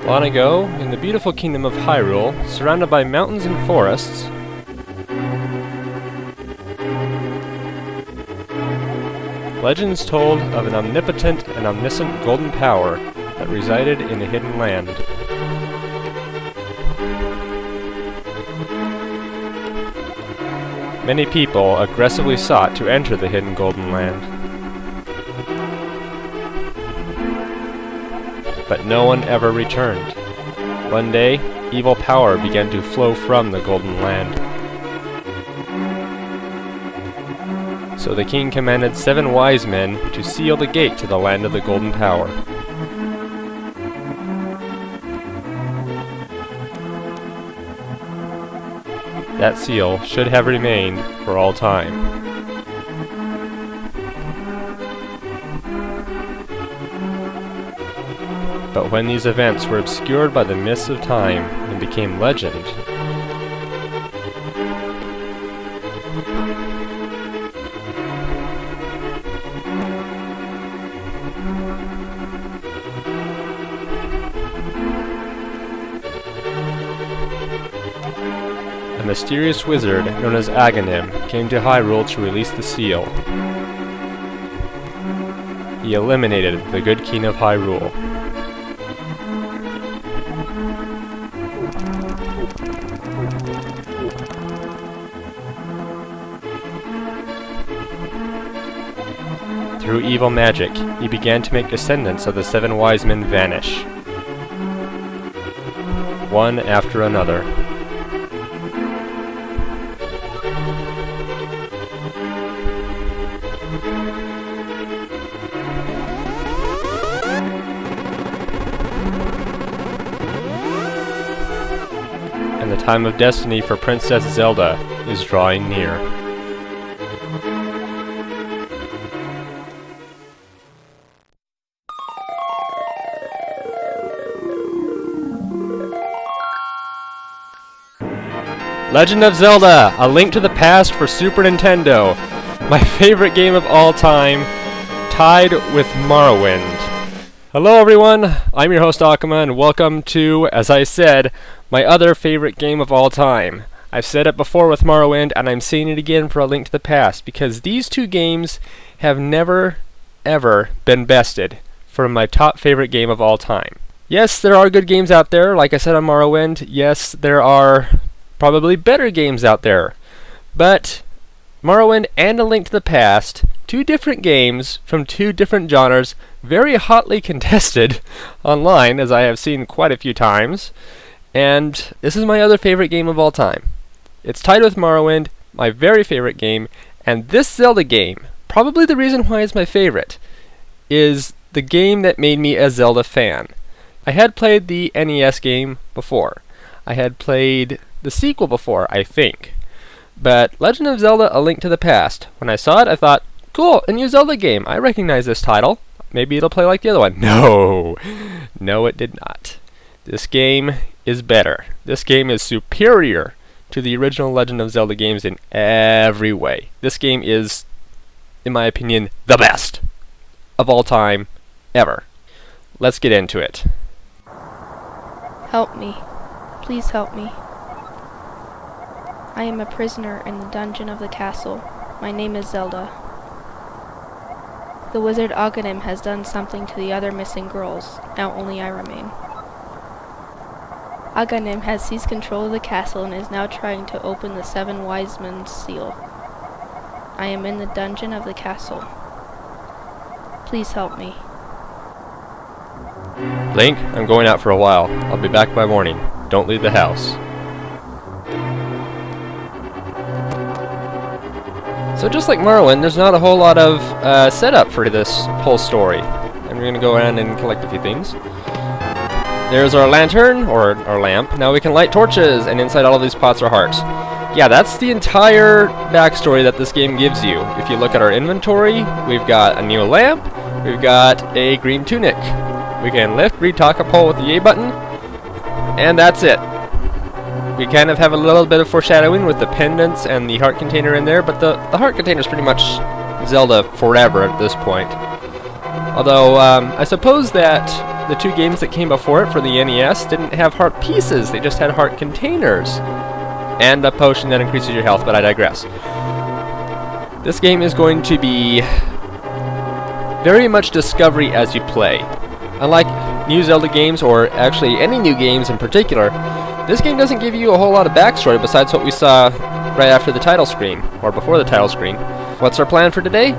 Long ago, in the beautiful kingdom of Hyrule, surrounded by mountains and forests, legends told of an omnipotent and omniscient golden power that resided in a hidden land. Many people aggressively sought to enter the hidden golden land, but no one ever returned. One day, evil power began to flow from the golden land. So the king commanded 7 wise men to seal the gate to the land of the golden power. That seal should have remained for all time. But when these events were obscured by the mists of time and became legend, a mysterious wizard known as Aghanim came to Hyrule to release the seal. He eliminated the good king of Hyrule. Through evil magic, he began to make descendants of the 7 wise men vanish, one after another. And the time of destiny for Princess Zelda is drawing near. Legend of Zelda: A Link to the Past for Super Nintendo. My favorite game of all time, tied with Morrowind. Hello everyone, I'm your host Akuma, and welcome to, as I said, my other favorite game of all time. I've said it before with Morrowind, and I'm saying it again for A Link to the Past, because these two games have never, ever been bested for my top favorite game of all time. Yes, there are good games out there, like I said on Morrowind. Yes, there are probably better games out there. But Morrowind and A Link to the Past, two different games from two different genres, very hotly contested online, as I have seen quite a few times. And this is my other favorite game of all time. It's tied with Morrowind, my very favorite game, and this Zelda game, probably the reason why it's my favorite, is the game that made me a Zelda fan. I had played the NES game before. I had played the sequel before, I think. But Legend of Zelda: A Link to the Past, when I saw it, I thought, cool, a new Zelda game. I recognize this title. Maybe it'll play like the other one. No! No, it did not. This game is better. This game is superior to the original Legend of Zelda games in every way. This game is, in my opinion, the best of all time, ever. Let's get into it. Help me. Please help me. I am a prisoner in the dungeon of the castle. My name is Zelda. The wizard Aghanim has done something to the other missing girls. Now only I remain. Aghanim has seized control of the castle and is now trying to open the 7 wise men's seal. I am in the dungeon of the castle. Please help me. Link, I'm going out for a while. I'll be back by morning. Don't leave the house. So just like Morrowind, there's not a whole lot of setup for this whole story. And we're going to go around and collect a few things. There's our lantern, or our lamp. Now we can light torches, and inside all of these pots are hearts. Yeah, that's the entire backstory that this game gives you. If you look at our inventory, we've got a new lamp, we've got a green tunic. We can lift, read, talk, or pull with the A button, and that's it. We kind of have a little bit of foreshadowing with the pendants and the heart container in there, but the heart container is pretty much Zelda forever at this point. Although, I suppose that the two games that came before it for the NES didn't have heart pieces, they just had heart containers. And a potion that increases your health, but I digress. This game is going to be very much discovery as you play. Unlike new Zelda games, or actually any new games in particular, this game doesn't give you a whole lot of backstory besides what we saw right after the title screen, or before the title screen. What's our plan for today?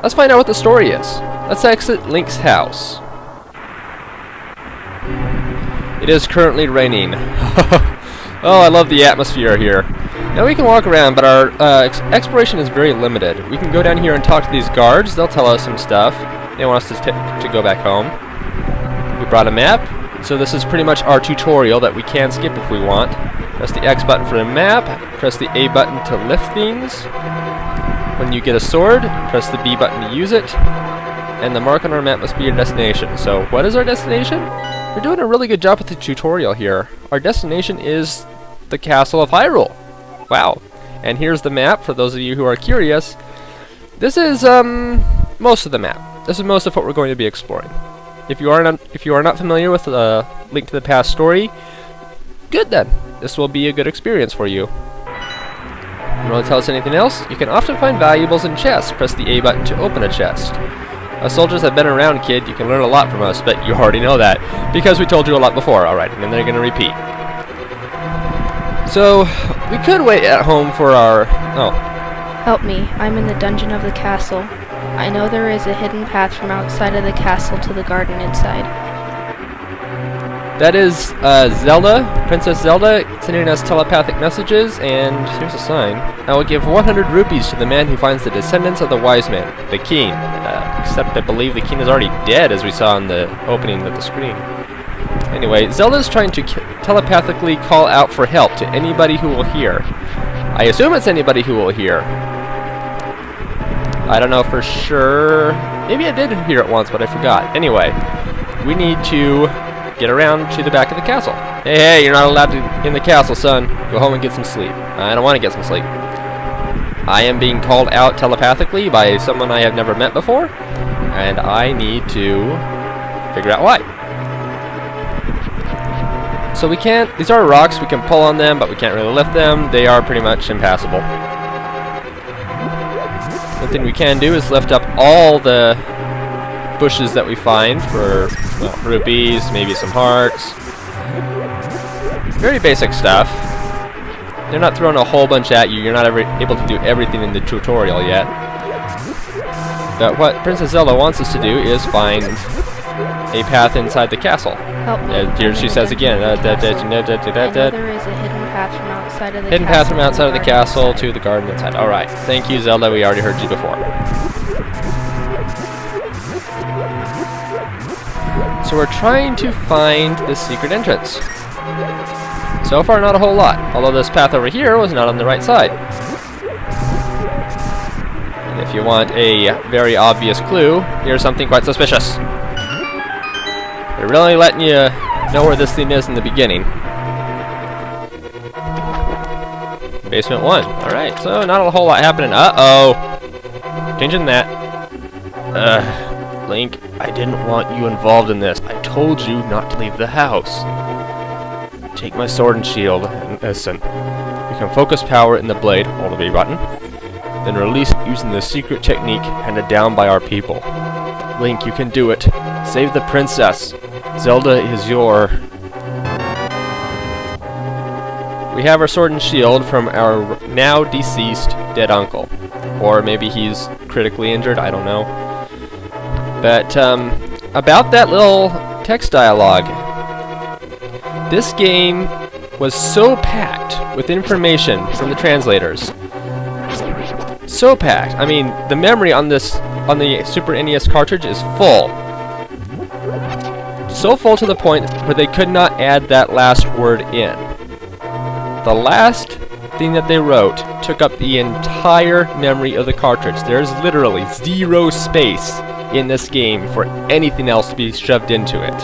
Let's find out what the story is. Let's exit Link's house. It is currently raining. Oh, I love the atmosphere here. Now we can walk around, but our exploration is very limited. We can go down here and talk to these guards. They'll tell us some stuff. They want us to go back home. We brought a map, so this is pretty much our tutorial that we can skip if we want. Press the X button for the map, press the A button to lift things. When you get a sword, press the B button to use it. And the mark on our map must be your destination. So what is our destination? We're doing a really good job with the tutorial here. Our destination is the Castle of Hyrule. Wow. And here's the map for those of you who are curious. This is most of the map. This is most of what we're going to be exploring. If you are not familiar with the Link to the Past story, good then. This will be a good experience for you. You want to tell us anything else? You can often find valuables in chests. Press the A button to open a chest. Us soldiers have been around, kid. You can learn a lot from us, but you already know that because we told you a lot before. Alright, and then they're going to repeat. So, we could wait at home for our... Oh. Help me. I'm in the dungeon of the castle. I know there is a hidden path from outside of the castle to the garden inside. That is Zelda, Princess Zelda, sending us telepathic messages, and here's a sign. I will give 100 rupees to the man who finds the descendants of the wise man, the king. Except I believe the king is already dead, as we saw in the opening of the screen. Anyway, Zelda is trying to telepathically call out for help to anybody who will hear. I assume it's anybody who will hear. I don't know for sure. Maybe I did hear it once, but I forgot. Anyway, we need to get around to the back of the castle. Hey, you're not allowed to in the castle, son. Go home and get some sleep. I don't want to get some sleep. I am being called out telepathically by someone I have never met before, and I need to figure out why. So we can't, these are rocks, we can pull on them, but we can't really lift them. They are pretty much impassable. One thing we can do is lift up all the bushes that we find for, well, rupees, maybe some hearts. Very basic stuff. They're not throwing a whole bunch at you. You're not ever able to do everything in the tutorial yet. But what Princess Zelda wants us to do is find a path inside the castle. Help me. Here she says again. I know there is a hidden path from outside of the hidden path from outside of the castle to the garden inside. Alright. Thank you, Zelda. We already heard you before. So we're trying to find the secret entrance. So far, not a whole lot. Although this path over here was not on the right side. And if you want a very obvious clue, here's something quite suspicious. They're really letting you know where this thing is in the beginning. Basement 1. Alright, so not a whole lot happening. Uh-oh. Changing that. Link, I didn't want you involved in this. I told you not to leave the house. Take my sword and shield and listen. You can focus power in the blade, hold the B button, then release it using the secret technique handed down by our people. Link, you can do it. Save the princess. Zelda is your... We have our sword and shield from our now deceased dead uncle. Or maybe he's critically injured, I don't know. But, about that little text dialogue. This game was so packed with information from the translators. So packed. I mean, the memory on the Super NES cartridge is full. So full to the point where they could not add that last word in. The last thing that they wrote took up the entire memory of the cartridge. There's literally zero space in this game for anything else to be shoved into it.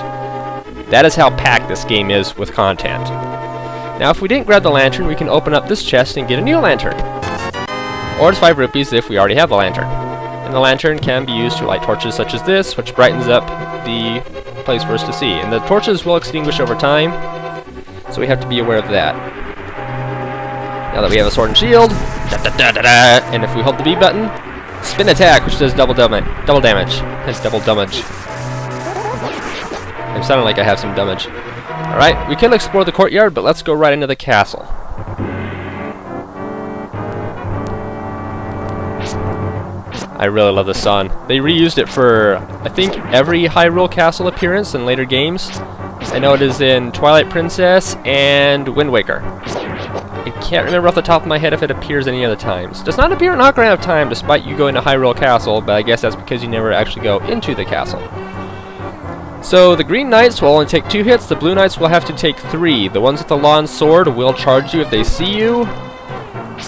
That is how packed this game is with content. Now, if we didn't grab the lantern, we can open up this chest and get a new lantern. Or it's 5 rupees if we already have the lantern. And the lantern can be used to light torches such as this, which brightens up the place for us to see. And the torches will extinguish over time, so we have to be aware of that. Now that we have a sword and shield, and if we hold the B button, spin attack, which does double damage. That's double damage. I'm sounding like I have some damage. Alright, we could explore the courtyard, but let's go right into the castle. I really love the sun. They reused it for, I think, every Hyrule Castle appearance in later games. I know it is in Twilight Princess and Wind Waker. I can't remember off the top of my head if it appears any other times. It does not appear in Ocarina of Time despite you going to Hyrule Castle, but I guess that's because you never actually go into the castle. So the green knights will only take 2 hits, the blue knights will have to take 3. The ones with the lawn sword will charge you if they see you.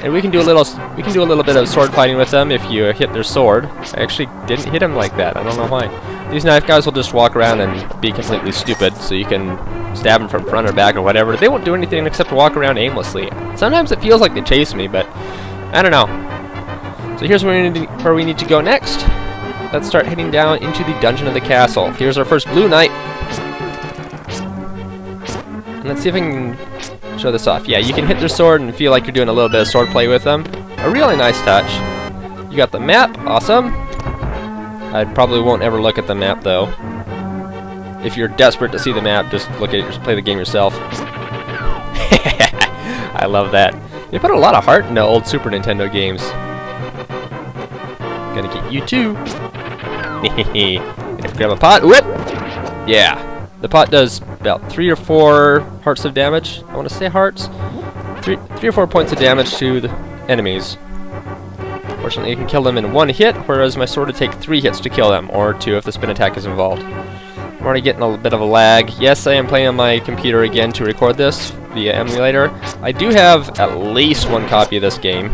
And we can do a little bit of sword fighting with them if you hit their sword. I actually didn't hit him like that. I don't know why. These knife guys will just walk around and be completely stupid, so you can stab them from front or back or whatever. They won't do anything except walk around aimlessly. Sometimes it feels like they chase me, but I don't know. So here's where we need to go next. Let's start heading down into the dungeon of the castle. Here's our first blue knight. And let's see if I can show this off. Yeah, you can hit their sword and feel like you're doing a little bit of sword play with them. A really nice touch. You got the map, awesome. I probably won't ever look at the map though. If you're desperate to see the map, just look at it, just play the game yourself. I love that. They put a lot of heart into old Super Nintendo games. Gonna get you too. If you grab a pot, whoop! Yeah. The pot does about 3 or 4 hearts of damage. I want to say hearts. 3 or 4 points of damage to the enemies. Fortunately, you can kill them in 1 hit, whereas my sword would take 3 hits to kill them, or 2 if the spin attack is involved. I'm already getting a bit of a lag. Yes, I am playing on my computer again to record this via emulator. I do have at least 1 copy of this game.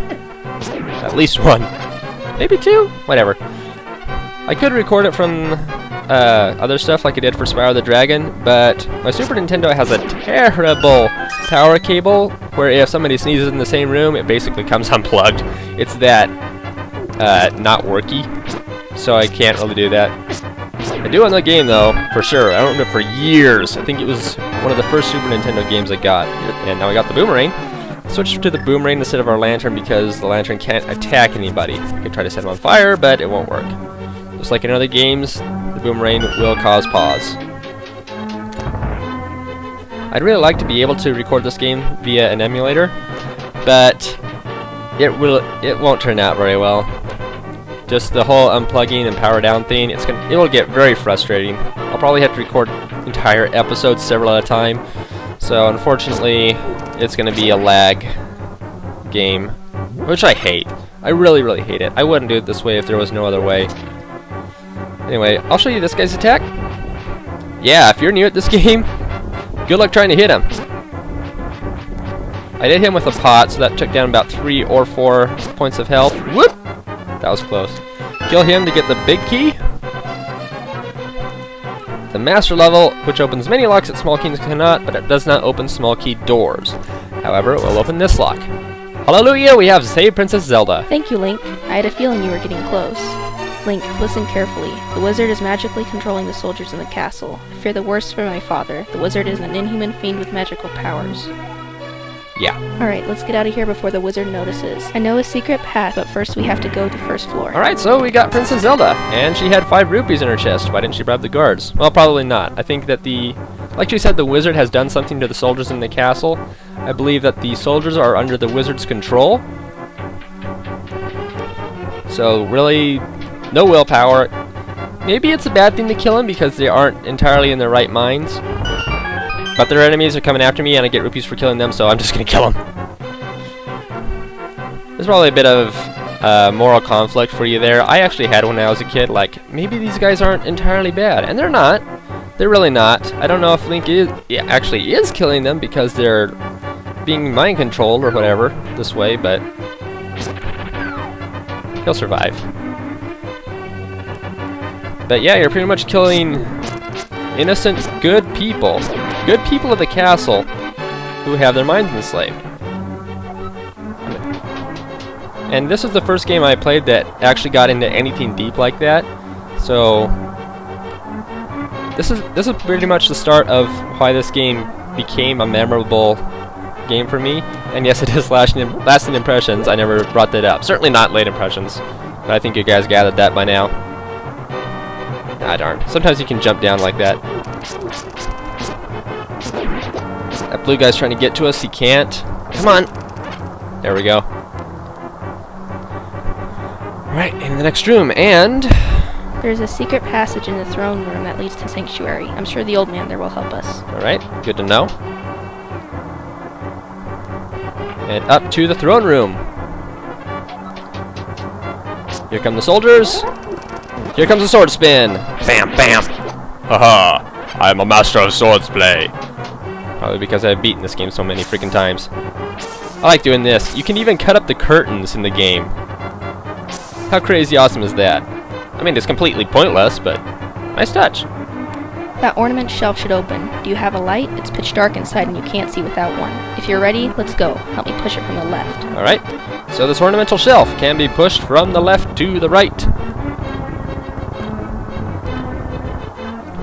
At least 1. Maybe 2? Whatever. I could record it from other stuff like I did for Spyro the Dragon, but my Super Nintendo has a terrible power cable where if somebody sneezes in the same room, it basically comes unplugged. It's that not worky, so I can't really do that. I do on the game though, for sure. I don't know for years. I think it was one of the first Super Nintendo games I got, and now I got the boomerang. Switched to the boomerang instead of our lantern because the lantern can't attack anybody. I could try to set him on fire, but it won't work. Just like in other games, the boomerang will cause pause. I'd really like to be able to record this game via an emulator, but it won't turn out very well. Just the whole unplugging and power down thing, it will get very frustrating. I'll probably have to record entire episodes several at a time, so unfortunately it's going to be a lag game, which I hate. I really, really hate it. I wouldn't do it this way if there was no other way. Anyway, I'll show you this guy's attack. Yeah, if you're new at this game, good luck trying to hit him. I did hit him with a pot, so that took down about 3 or 4 points of health. Whoop! That was close. Kill him to get the big key. The master level, which opens many locks that small keys cannot, but it does not open small key doors. However, it will open this lock. Hallelujah, we have saved Princess Zelda. Thank you, Link. I had a feeling you were getting close. Link, listen carefully. The wizard is magically controlling the soldiers in the castle. I fear the worst for my father. The wizard is an inhuman fiend with magical powers. Yeah. Alright, let's get out of here before the wizard notices. I know a secret path, but first we have to go to the first floor. Alright, so we got Princess Zelda, and she had 5 rupees in her chest. Why didn't she bribe the guards? Well, probably not. I think that like she said, the wizard has done something to the soldiers in the castle. I believe that the soldiers are under the wizard's control. So really, no willpower. Maybe it's a bad thing to kill them because they aren't entirely in their right minds. But their enemies are coming after me and I get rupees for killing them, so I'm just gonna kill them. There's probably a bit of moral conflict for you there. I actually had when I was a kid, like, maybe these guys aren't entirely bad. And they're not. They're really not. I don't know if Link actually is killing them because they're being mind controlled or whatever this way, but he'll survive. But yeah, you're pretty much killing innocent, good people. Good people of the castle who have their minds enslaved. And this is the first game I played that actually got into anything deep like that. So this is pretty much the start of why this game became a memorable game for me. And yes, it is lasting impressions. I never brought that up. Certainly not late impressions. But I think you guys gathered that by now. Ah, darn. Sometimes you can jump down like that. That blue guy's trying to get to us. He can't. Come on. There we go. Alright, in the next room, and... There's a secret passage in the throne room that leads to Sanctuary. I'm sure the old man there will help us. Alright, good to know. And up to the throne room. Here come the soldiers. Here comes the sword spin. Bam, bam. Haha, I am a master of swordsplay. Probably because I've beaten this game so many freaking times. I like doing this. You can even cut up the curtains in the game. How crazy awesome is that? I mean, it's completely pointless, but nice touch. That ornament shelf should open. Do you have a light? It's pitch dark inside and you can't see without one. If you're ready, let's go. Help me push it from the left. Alright, so this ornamental shelf can be pushed from the left to the right.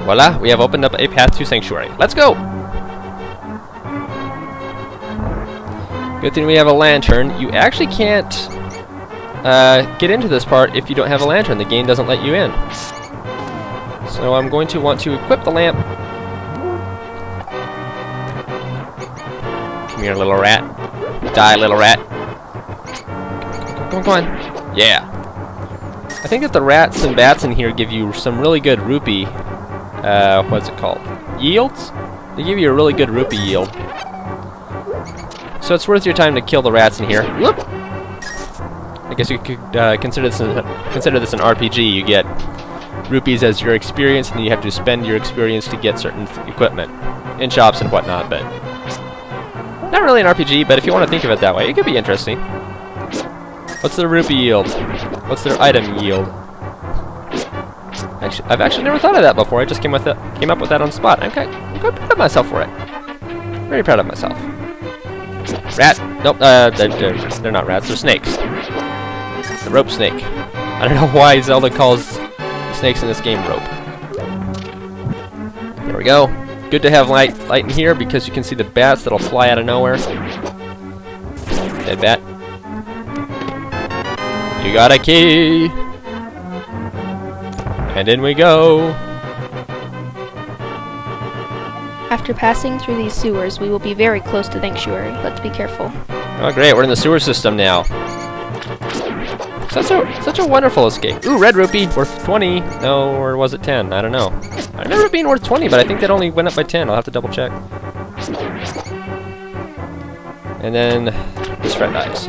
Voila, we have opened up a path to Sanctuary. Let's go! Good thing we have a lantern. You actually can't get into this part if you don't have a lantern. The game doesn't let you in. So I'm going to want to equip the lamp. Come here, little rat. Die, little rat. Come on, come on. Yeah. I think that the rats and bats in here give you some really good rupee, what's it called? Yields? They give you a really good rupee yield. So it's worth your time to kill the rats in here. Whoop! I guess you could consider this an RPG. You get rupees as your experience, and then you have to spend your experience to get certain equipment in shops and whatnot, but not really an RPG, but if you want to think of it that way, it could be interesting. What's their rupee yield? What's their item yield? Actually, I've actually never thought of that before. I just came up with that on the spot. I'm quite proud of myself for it. Very proud of myself. Rat. Nope, they're not rats, they're snakes. The rope snake. I don't know why Zelda calls snakes in this game rope. There we go. Good to have light in here because you can see the bats that'll fly out of nowhere. Dead bat. You got a key! And in we go! After passing through these sewers, we will be very close to Sanctuary. Let's be careful. Oh great, we're in the sewer system now. Such a wonderful escape. Ooh, red rupee, worth 20. No, or was it 10? I don't know. I remember it being worth 20, but I think that only went up by 10. I'll have to double check. And then this friend dies.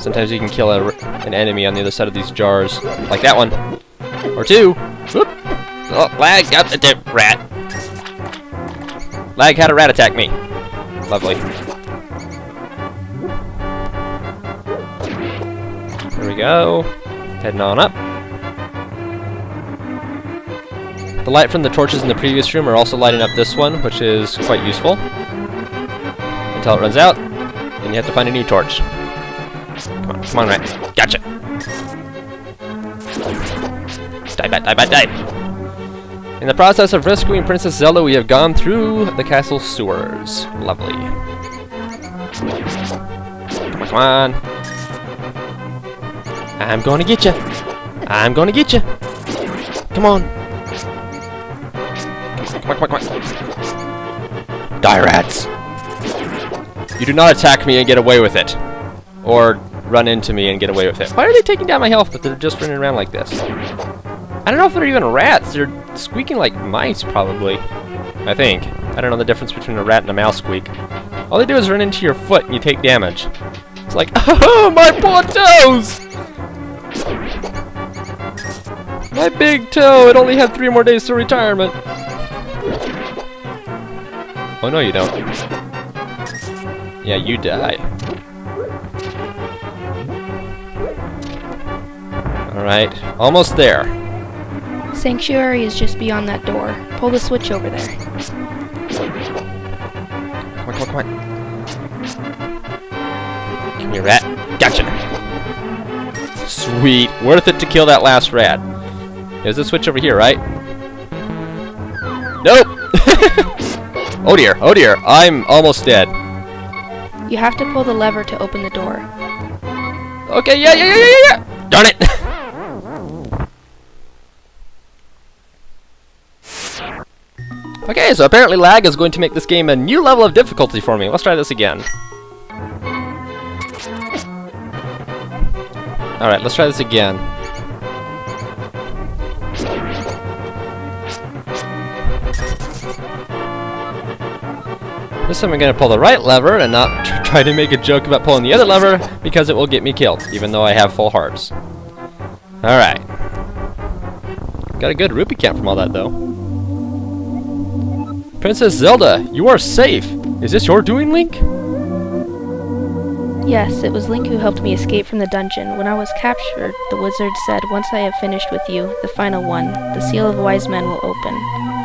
Sometimes you can kill an enemy on the other side of these jars, like that one, or two. Whoop. Oh, lag got the rat. Lag had a rat attack me. Lovely. There we go. Heading on up. The light from the torches in the previous room are also lighting up this one, which is quite useful. Until it runs out, and you have to find a new torch. Come on, rat. Gotcha. Die, bat, die, bat, die. In the process of rescuing Princess Zelda, we have gone through the castle sewers. Lovely. Come on. I'm going to get you. I'm going to get you. Come on. Come on. Die, rats. You do not attack me and get away with it. Or run into me and get away with it. Why are they taking down my health if they're just running around like this? I don't know if they're even rats. They're squeaking like mice, probably. I think. I don't know the difference between a rat and a mouse squeak. All they do is run into your foot and you take damage. It's like, oh, my poor toes! My big toe! It only had 3 more days to retirement. Oh, no, you don't. Yeah, you die. Alright, almost there. Sanctuary is just beyond that door. Pull the switch over there. Come on. me, rat. Gotcha. Sweet. Worth it to kill that last rat. There's a switch over here, right? Nope! Oh dear, oh dear. I'm almost dead. You have to pull the lever to open the door. Okay, yeah. Darn it! Okay, so apparently lag is going to make this game a new level of difficulty for me. Let's try this again. Alright, let's try this again. This time I'm going to pull the right lever and not try to make a joke about pulling the other lever because it will get me killed, even though I have full hearts. Alright. Got a good rupee count from all that, though. Princess Zelda, you are safe! Is this your doing, Link? Yes, it was Link who helped me escape from the dungeon. When I was captured, the wizard said, once I have finished with you, the final one, the Seal of Wise Men will open.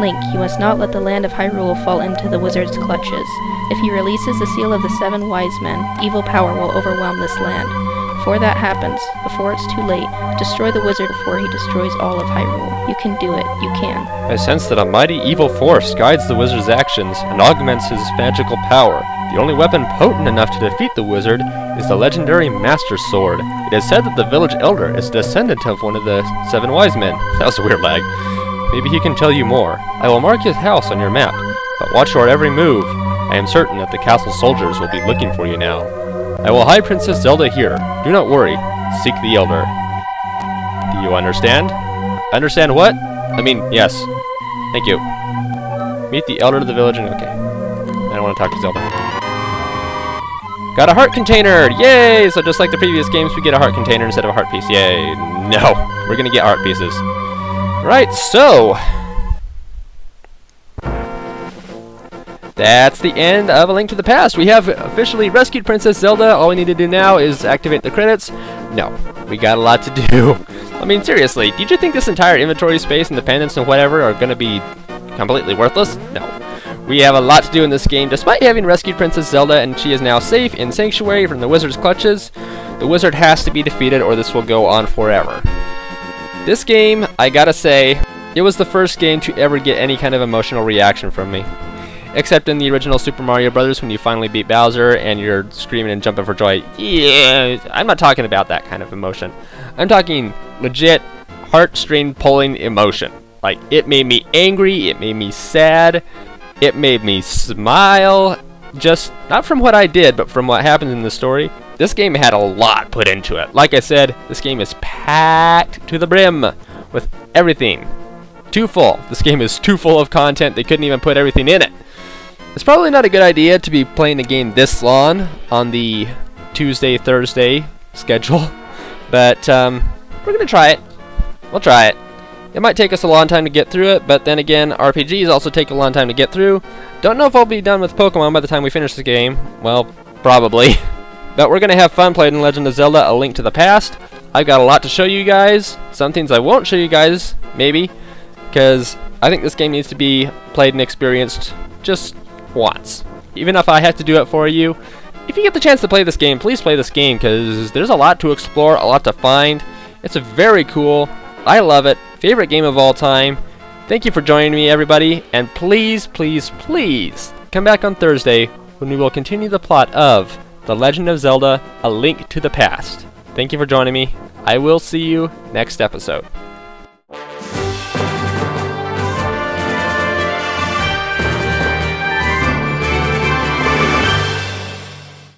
Link, you must not let the land of Hyrule fall into the wizard's clutches. If he releases the Seal of the 7 Wise Men, evil power will overwhelm this land. Before that happens, before it's too late, destroy the wizard before he destroys all of Hyrule. You can do it. You can. I sense that a mighty evil force guides the wizard's actions and augments his magical power. The only weapon potent enough to defeat the wizard is the legendary Master Sword. It is said that the village elder is a descendant of one of the 7 wise men. That was a weird lag. Maybe he can tell you more. I will mark his house on your map, but watch your every move. I am certain that the castle soldiers will be looking for you now. I will hide Princess Zelda here. Do not worry. Seek the elder. Do you understand? Understand what? I mean, yes. Thank you. Meet the elder of the village and... okay. I don't want to talk to Zelda. Got a heart container! Yay! So just like the previous games, we get a heart container instead of a heart piece. Yay! No! We're gonna get heart pieces. Right, so... that's the end of A Link to the Past. We have officially rescued Princess Zelda. All we need to do now is activate the credits. No, we got a lot to do. I mean, seriously, did you think this entire inventory space and the pendants and whatever are going to be completely worthless? No. We have a lot to do in this game, despite having rescued Princess Zelda, and she is now safe in Sanctuary from the wizard's clutches. The wizard has to be defeated, or this will go on forever. This game, I gotta say, it was the first game to ever get any kind of emotional reaction from me. Except in the original Super Mario Brothers when you finally beat Bowser and you're screaming and jumping for joy. Yeah, I'm not talking about that kind of emotion. I'm talking legit heartstring pulling emotion. Like, it made me angry, it made me sad, it made me smile. Just, not from what I did, but from what happens in the story. This game had a lot put into it. Like I said, this game is packed to the brim with everything. Too full. This game is too full of content, they couldn't even put everything in it. It's probably not a good idea to be playing a game this long on the Tuesday, Thursday schedule, but we're going to try it. We'll try it. It might take us a long time to get through it, but then again, RPGs also take a long time to get through. Don't know if I'll be done with Pokemon by the time we finish the game. Well, probably. But we're going to have fun playing Legend of Zelda: A Link to the Past. I've got a lot to show you guys. Some things I won't show you guys, maybe, because I think this game needs to be played and experienced just once. Even if I have to do it for you, if you get the chance to play this game, please play this game, because there's a lot to explore, a lot to find. It's a very cool, I love it, favorite game of all time. Thank you for joining me, everybody, and please, please, please come back on Thursday when we will continue the plot of The Legend of Zelda: A Link to the Past. Thank you for joining me. I will see you next episode.